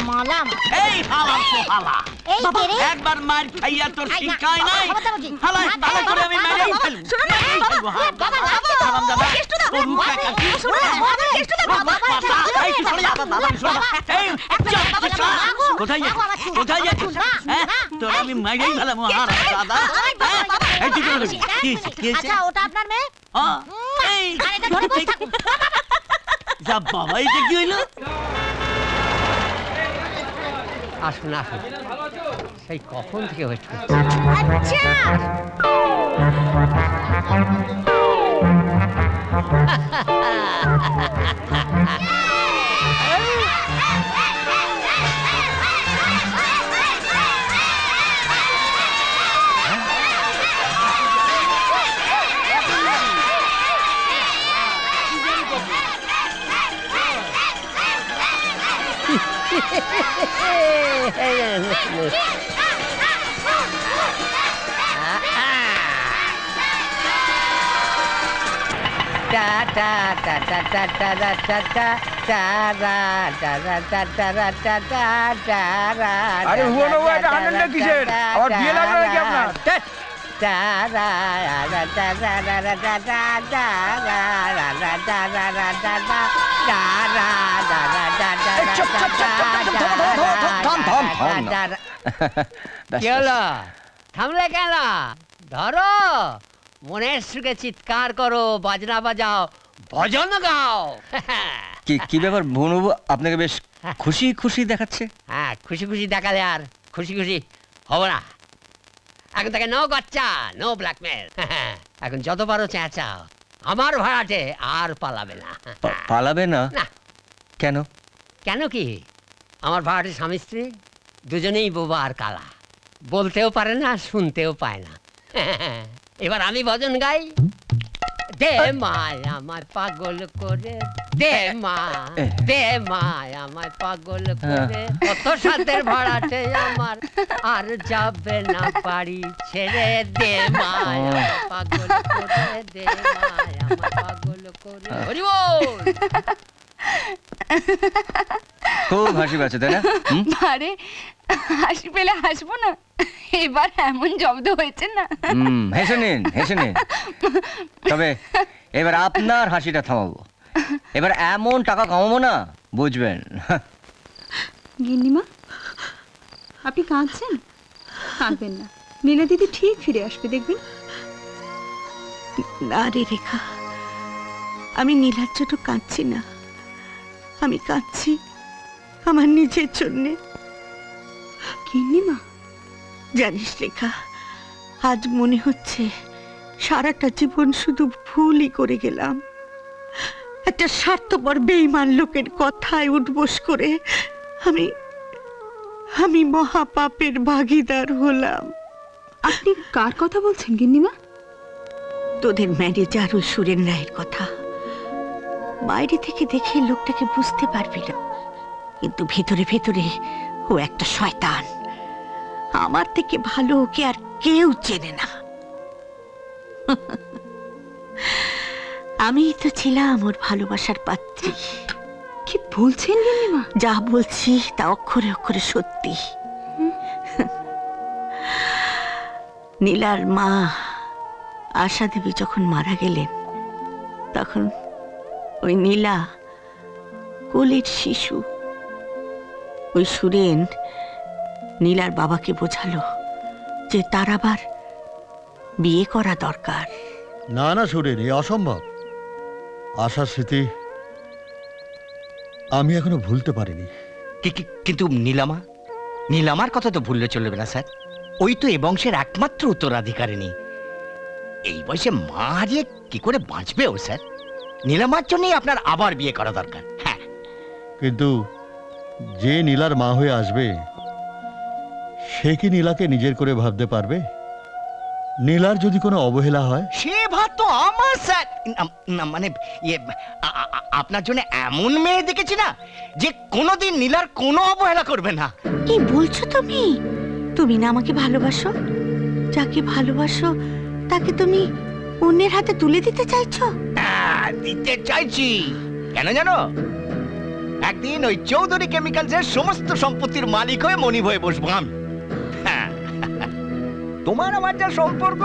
মালা এই হালাম তো হালা এই কে রে? একবার মার খাইয়া তোর শিক্ষায় নাই হালা ভালো করে আমি মেরে ফেলবো শোনো না বাবা হারাম দাদা ও রূপা কাকি শোনো না কেষ্ট দা বাবা এই কি সরে যা বাবা সরে এই কোথায় যাচ্ছিস কোথায় যাচ্ছিস হ্যাঁ তোর আমি মেরেই ফেলাম হারাম দাদা এই তুই কেন কি আচ্ছা ওটা আপনার মেয়ে এই আর এটা ধরে বসে থাকুন যা বাবা এটা কি হইলো আসুন আসুন সেই কখন থেকে ওয়েট করছি আচ্ছা আরে হুয়া না এটা আনন্দ কিসের আবার বিয়ে লাগলো নাকি আপনার কি হলো থামলে কেন ধরো মনের সুখে চিৎকার করো বাজনা বাজাও ভজন গাও কি ব্যাপার বনবাবু আপনাকে বেশ খুশি খুশি দেখাচ্ছে হ্যাঁ খুশি খুশি দেখালে আর খুশি খুশি হবো না এখন থেকে নো গচ্চা নো ব্ল্যাকমেল এখন যত পারো চেঁচাও আমার ভাড়াটে আর পালাবে না পালাবে না না কেন কেন কি আমার ভাড়াটে স্বামী স্ত্রী দুজনেই বোবা আর কালা বলতেও পারে না শুনতেও পায় না এবার আমি ভজন গাই দে মায় আমায় পাগল করে দে মায় আমায় পাগল করে কত সাথের ভাড়াটে আমার আর যাবে না বাড়ি ছেড়ে দে মায় আমায় পাগল করে দে মায় আমায় পাগল করে হরি বল খুব হাসি পাচ্ছে তাই না আরে হাসি পেলে হাসবো না এবার এমন জব্দ হয়েছে না হেসে নিন তবে এবার আপনার হাসিটা থামাবো এবার এমন টাকা কামাবো না বুঝবেন গিন্নিমা আপনি কাঁদছেন কাঁদবেন না নীলা দিদি ঠিক ফিরে আসবে দেখবেন না রে রেখা আমি নীলার জন্য কাঁদছি না আমি কাঁদছি আমার নিজের জন্যে গিন্নিমা জানিস রেখা আজ মনে হচ্ছে সারাটা জীবন শুধু ভুলই করে গেলাম একটা স্বার্থপর বেঈমান লোকের কথায় উঠবোস করে আমি মহাপাপের ভাগীদার হলাম আপনি কার কথা বলছেন গিন্নিমা তোদের ম্যানেজার ওই সুরেন রায়ের কথা বাইরে থেকে দেখে লোকটাকে বুঝতে পারবি না কিন্তু ভেতরে ভেতরে ও একটা শয়তান আমার থেকে ভালো ওকে আর কেউ চেনে না আমি তো ছিলাম ওর ভালোবাসার পাত্রী কি বলছেন গিন্নিমা যা বলছি তা অক্ষরে অক্ষরে সত্যি নীলার মা আশা দেবী যখন মারা গেলেন তখন ওই নীলা কোলের শিশু ওই সুরেন নীলার বাবাকে বোঝালো যে তার আবার বিয়ে করা দরকার না না সুরেন এ অসম্ভব আশার স্মৃতি আমি এখনো ভুলতে পারিনি কিন্তু নীলামার কথা তো ভুললে চলবে না স্যার ওই তো এ বংশের একমাত্র উত্তরাধিকারিণী এই বয়সে মা হারিয়ে কি করে বাঁচবে ও স্যার নীলামার জন্যই আপনার আবার বিয়ে করা দরকার হ্যাঁ কিন্তু যে নীলার মা হয়ে আসবে সে কি নীলাকে নিজের করে ভাবতে পারবে নীলার যদি কোনো অবহেলা হয় সে ভাত তো আমার স্যার না মানে আপনার জন্য এমন মেয়ে দেখেছি না যে কোনোদিন নীলার কোনো অবহেলা করবে না কি বলছো তুমি তুমি না আমাকে ভালোবাসো যাকে ভালোবাসো তাকে তুমি অন্যের হাতে তুলে দিতে চাইছো দিতে চাইছি কেন জানো একদিন ওই চৌধুরী কেমিক্যালসের সমস্ত সম্পত্তির মালিক হয়ে মনিব হয়ে বসবো আমি। হ্যাঁ। তোমার আমার যা সম্পর্ক,